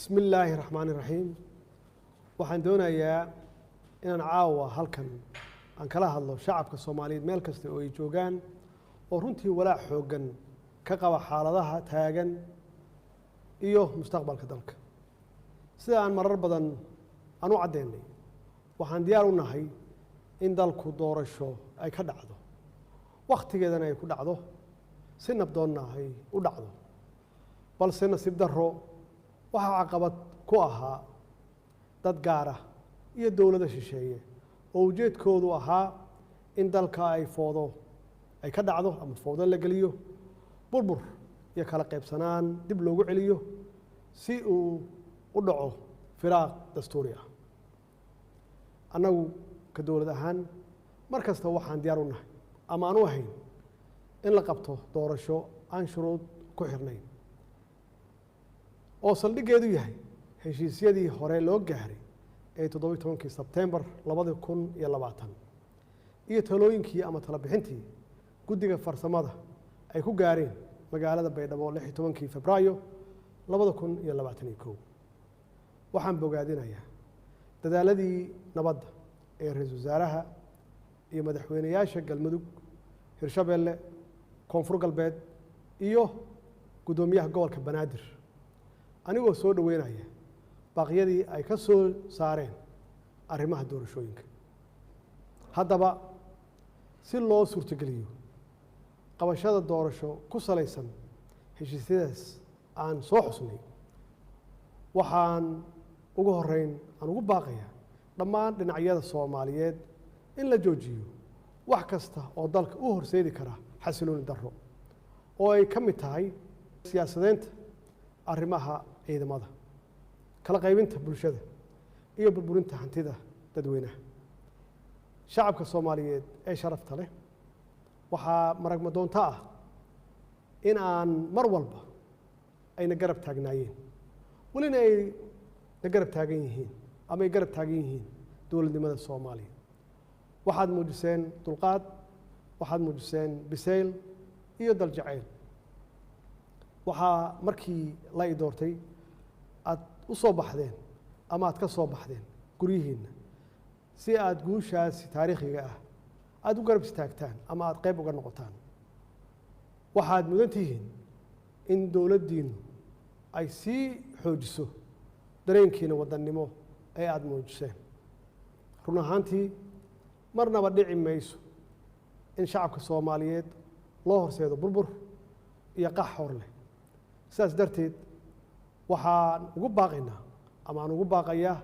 بسم الله الرحمن الرحيم waxaan doonayaa inaan caawa halkan aan kala hadlo shacabka Soomaaliyeed meel kasta oo ay joogaan oo runtii walaac xoogan ka qaba xaaladaha taagan iyo mustaqbalka dalka sida aan marar badan aan u cadeynay waxaan diyaar u nahay in dalku doorasho ay ka dhacdo waqtigeedana ay ku dhacdo si nabdoonna ay u dhacdo balse nasiib darro waxa caqabad ku ahaa dad gaar ah iyo dawladda shisheeye oo ujeedkoodu ahaa in dalka ay foodo ay ka dhacdo ama foodo la geliyo burbur iyo kala qaybsanaan dib loogu celiyo si uu u dhaco firaaq dastuuri ah annagu ka dawlad ahaan mar kasta waxaan diyaar u nahay ama aan u ahayn in la qabto doorasho aan shuruud ku xirnayn oo saldhiggeedu yahay heshiisyadii hore loo gaaray ee 17 Sebtembar 2020 iyo talooyinkii ama tala bixintii guddiga farsamada ay ku gaareen magaalada Baydhabo 16 Febraayo 2021 waxaan bogaadinayaa dadaaladii nabadda ee ra'iisul wasaaraha iyo madaxweynayaasha Galmudug Hirshabelle Koonfur Galbeed iyo gudoomiyaha gobolka Banaadir anigoo soo dhaweynaya baaqyadii ay ka soo saareen arrimaha doorashooyinka haddaba si loo suurtageliyo qabashada doorasho ku salaysan heshiisyadaas aan soo xusnay waxaan ugu horeyn aan ugu baaqayaa dhammaan dhinacyada Soomaaliyeed in la joojiyo wax kasta oo dalka u horseedi kara xasilooni darro oo ay ka mid tahay siyaasadeynta arrimaha ciidamada kala qaybinta bulshada iyo burburinta hantida dadweynaha shacabka Soomaaliyeed ee sharafta leh waxaa maragma doonta ah in aan mar walba ayna garab taagnaayeen walina ay na garab taagan yihiin ama ay garab taagan yihiin dowladnimada Soomaaliya waxaad muujiseen dulqaad waxaad muujiseen bisayl iyo dal jacayl waxaa markii la i doortay aad u soo baxdeen ama aad ka soo baxdeen guryihiinna si aad guushaasi taariikhiga ah aad u garab istaagtaan ama aad qayb uga noqotaan waxaad mudan tihiin in dowladdiinnu ay sii xoojiso dareenkiina wadannimo ee aad muujiseen run ahaantii marnaba dhici mayso in shacabka Soomaaliyeed loo horseedo burbur iyo qax hor leh sidaas darteed waxaan ugu baaqaynaa ama aan ugu baaqayaa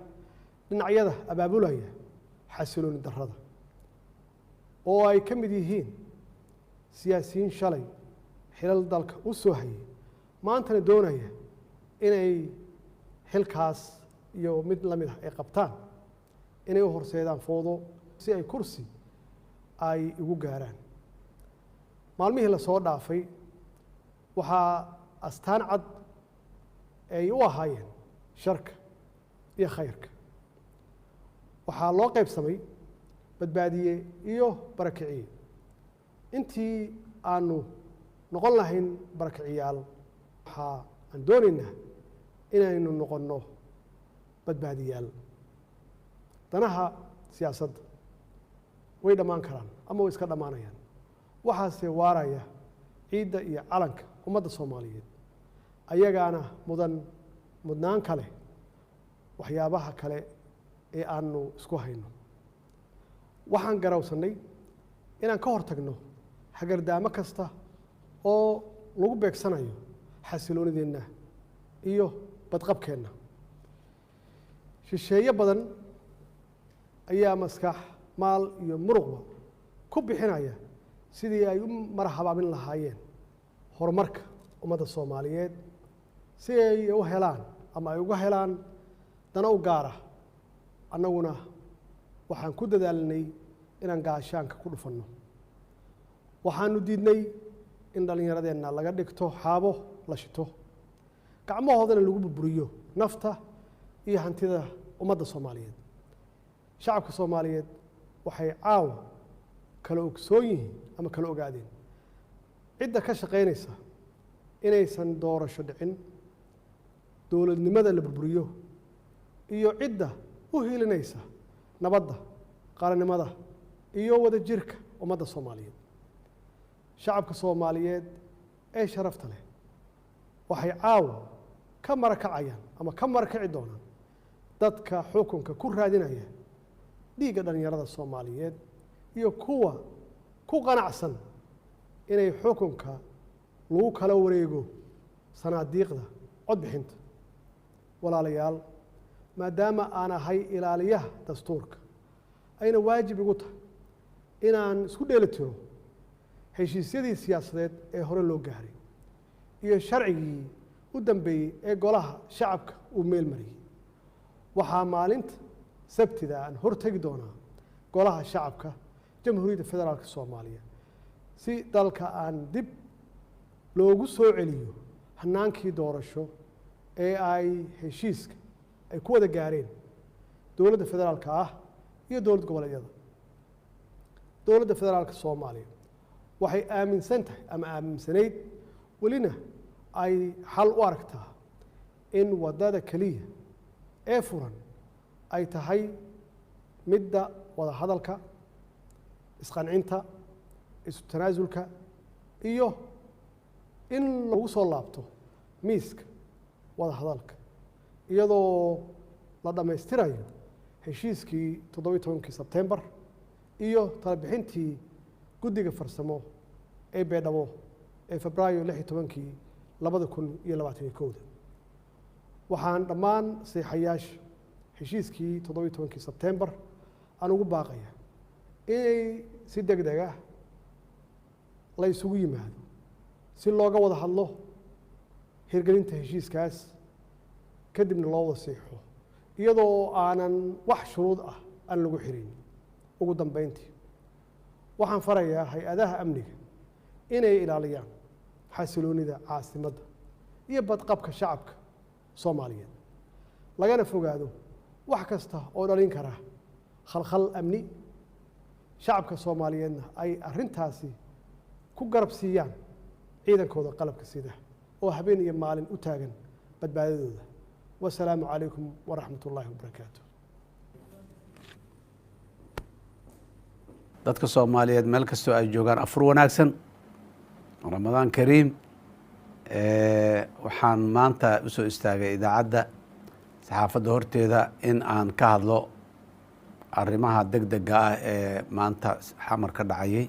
dhinacyada abaabulaya xasilooni darrada oo ay ka mid yihiin siyaasiyiin shalay xilal dalka u soo hayay maantana doonaya inay xilkaas iyo mid la mid ah ay qabtaan inay u horseedaan foodo si ay kursi ay ugu gaaraan maalmihii la soo dhaafay waxaa astaan cad ay u ahaayeen sharka iyo khayrka waxaa loo qaybsamay badbaadiye iyo barakiciye intii aanu noqon lahayn barakiciyaal waxaa aan doonaynaa inaynu noqonno badbaadiyaal danaha siyaasadda way dhammaan karaan ama way iska dhammaanayaan waxaase waaraya ciidda iyo calanka ummadda Soomaaliyeed ayagaana mudnaan kale waxyaabaha kale ee aanu isku hayno waxaan garawsanay inaan ka hortagno hagardaamo kasta oo lagu beegsanayo xasiloonideenna iyo badqabkeenna shisheeye badan ayaa maskax maal iyo muruqba ku bixinaya sidii ay u marhabaabin lahaayeen horumarka ummadda Soomaaliyeed si ay u helaan ama ay uga helaan dana u gaar ah annaguna waxaan ku dadaalnay inaan gaashaanka ku dhufanno waxaanu diidnay in dhallinyaradeenna laga dhigto xaabo la shito gacmahoodana lagu burburiyo nafta iyo hantida ummadda Soomaaliyeed shacabka Soomaaliyeed waxay caawa kala ogsoon yihiin ama kala ogaadeen cidda ka shaqaynaysa inaysan doorasho dhicin dowladnimada la burburiyo iyo cidda u hiilinaysa nabadda qaranimada iyo wadajirka ummadda Soomaaliyeed shacabka Soomaaliyeed ee sharafta leh waxay caawa ka marakacayaan ama ka marakaci doonaan dadka xukunka ku raadinaya dhiigga dhalinyarada Soomaaliyeed iyo kuwa ku qanacsan inay xukunka lagu kala wareego sanaadiiqda codbixinta walaalayaal maadaama aan ahay ilaaliyaha dastuurka ayna waajib igu tahay inaan isku dheelitiro heshiisyadii siyaasadeed ee hore loo gaaray iyo sharcigii u dambeeyey ee golaha shacabka uu meel mariyey waxaa maalinta sabtida aan hortagi doonaa golaha shacabka jamhuuriyadda federaalka Soomaaliya si dalka aan dib loogu soo celiyo hanaankii doorasho ee ay heshiiska ay ku wada gaareen dowladda federaalka ah iyo dowlad goboleedyada dowladda federaalka Soomaaliya waxay aaminsan tahay ama aaminsanayd welina ay xal u aragtaa in wadada kaliya ee furan ay tahay midda wada hadalka isqancinta isu tanaasulka iyo in lagu soo laabto miiska wada hadalka iyadoo la dhammaystirayo heshiiskii 17 Sebtembar iyo talabixintii guddiga farsamo ee Beedhabo ee Febraayo 16 2021 waxaan dhammaan saxiixayaasha heshiiskii 17 Sebtembar aan ugu baaqaya inay si degdeg ah la isugu yimaado si looga wada hadlo hirgelinta heshiiskaas kadibna loo wada saxiixo iyadoo aanan wax shuruud ah aan lagu xirin ugu dambeyntii waxaan farayaa hay-adaha amniga inay ilaaliyaan xasiloonida caasimadda iyo badqabka shacabka Soomaaliyeed lagana fogaado wax kasta oo dhalin kara khalkhal amni shacabka Soomaaliyeedna ay arrintaasi ku garab siiyaan ciidankooda qalabka sida oo habeen iyo maalin u taagan badbaadadooda wasalaamu calaykum waraxmatullaahi wabarakaatuh dadka Soomaaliyeed meel kastoo ay joogaan afur wanaagsan Ramadaan Kariim waxaan maanta u soo istaagay idaacadda saxaafadda horteeda in aan ka hadlo arrimaha degdega ah ee maanta xamar ka dhacayay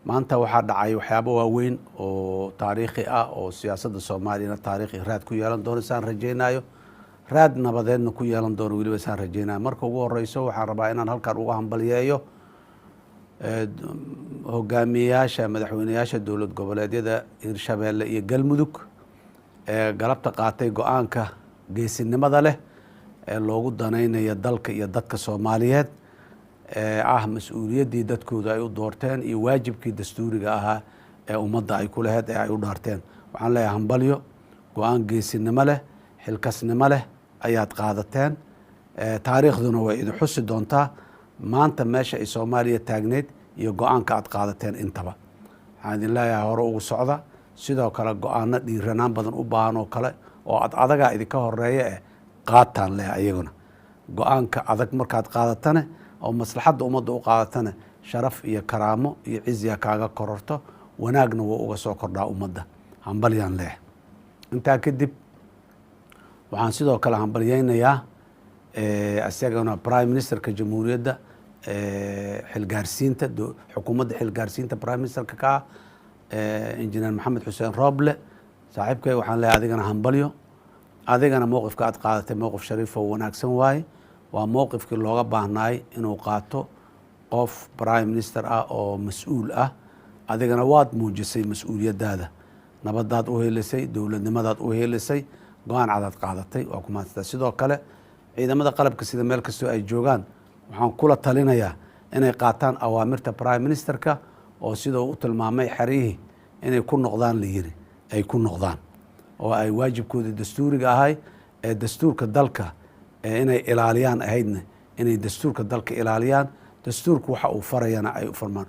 maanta waxaa dhacay waxyaabo waaweyn oo taariikhi ah oo siyaasadda Soomaaliyana taariikhi raad ku yeelan doono saan rajaynayo raad nabadeedna ku yeelan doono weliba saan rajaynayo marka ugu horeyso waxaan rabaa inaan halkan uga hambaliyeeyo hogaamiyayaasha madaxweynayaasha dowlad goboleedyada Hirshabeelle iyo Galmudug ee galabta qaatay go'aanka geesinimada leh ee loogu danaynayo dalka iyo dadka Soomaaliyeed ah mas'uuliyaddii dadkooda ay u doorteen iyo waajibkii dastuuriga ahaa ee ummadda ay ku lahayd ee ay u dhaarteen waxaan leeyahay hambalyo go'aan geesinimo leh xilkasnimo leh ayaad qaadateen taariikhduna way idin xusi doontaa maanta meesha ay Soomaaliya taagneed iyo go'aanka aad qaadateen intaba waxaan idin leeyahay hore ugu socda sidoo kale go'aano dhiiranaan badan u baahan oo kale oo adaga idinka horeeya qaataan leh ayaguna go'aanka adag markaad qaadatane oo maslaxadda ummadda u qaadatane sharaf iyo karaamo iyo ciziya kaaga kororto wanaagna wuu uga soo kordhaa ummadda hambalyaan leh intaa kadib waxaan sidoo kale hambalyaynayaa asagana prime ministerka jamhuuriyadda xilgaarsiinta xukuumadda xilgaarsiinta prime ministerka ka injineer maxamed xuseen rooble saaxiibkay waxaan leeyahay adigana hambalyo adigana mowqifka aad qaadatay mowqif shariif oo wanaagsan waaye waa mowqifkii looga baahnaay inuu qaato qof prime minister ah oo mas-uul ah adigana waad muujisay mas-uuliyadaada nabadaad u helisay dowladnimadaad u helisay go-aan cadaad qaadatay waa ku mahadsantaa sidoo kale ciidamada qalabka sida meel kastoo ay joogaan waxaan kula talinayaa inay qaataan awaamirta prime ministerka oo sida uu u tilmaamay xerihii inay ku noqdaan la yiri ay ku noqdaan oo ay waajibkoodii dastuuriga ahay ee dastuurka dalka inay ilaaliyaan ahaydna inay dastuurka dalka ilaaliyaan dastuurku waxa uu farayana ay u farmaan